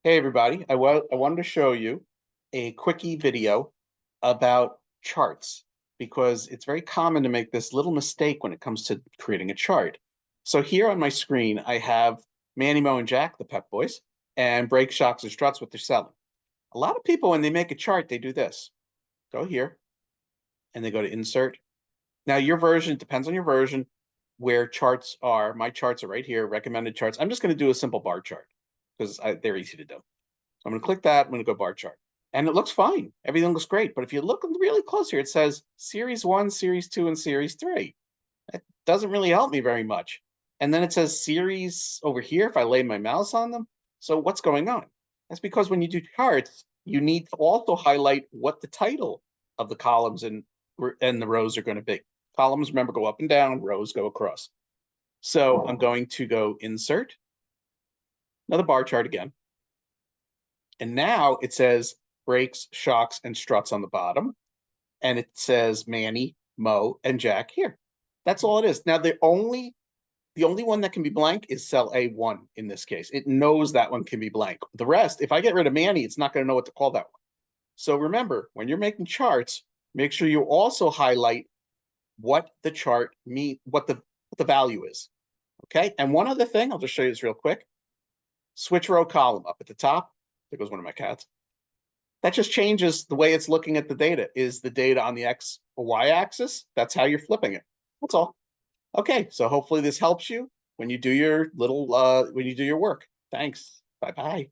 Hey everybody, I wanted to show you a quickie video about charts because it's very common to make this little mistake when it comes to creating a chart. So here on my screen, I have Manny, Mo, and Jack, the Pep Boys, and Break, Shocks, and Struts, what they're selling. A lot of people, when they make a chart, they do this. Go here, and they go to Insert. Now, your version depends on your version where charts are. My charts are right here, recommended charts. I'm just going to do a simple bar chart because they're easy to do. So I'm going to click that. I'm going to go bar chart. And it looks fine. Everything looks great. But if you look really close here, it says Series 1, Series 2, and Series 3. It doesn't really help me very much. And then it says Series over here if I lay my mouse on them. So what's going on? That's because when you do charts, you need to also highlight what the title of the columns and the rows are going to be. Columns, remember, go up and down. Rows go across. So I'm going to go Insert, another bar chart again. And now it says Breaks, Shocks, and Struts on the bottom. And it says Manny, Mo, and Jack here. That's all it is. Now the only one that can be blank is cell A1 in this case. It knows that one can be blank. The rest, if I get rid of Manny, it's not going to know what to call that one. So remember, when you're making charts, make sure you also highlight what the chart mean, what the value is. Okay. And one other thing, I'll just show you this real quick. Switch row column up at the top. There goes one of my cats. That just changes the way it's looking at the data. Is the data on the X or Y axis? That's how you're flipping it. That's all. Okay, so hopefully this helps you when you do your little when you do your work. Thanks. Bye-bye.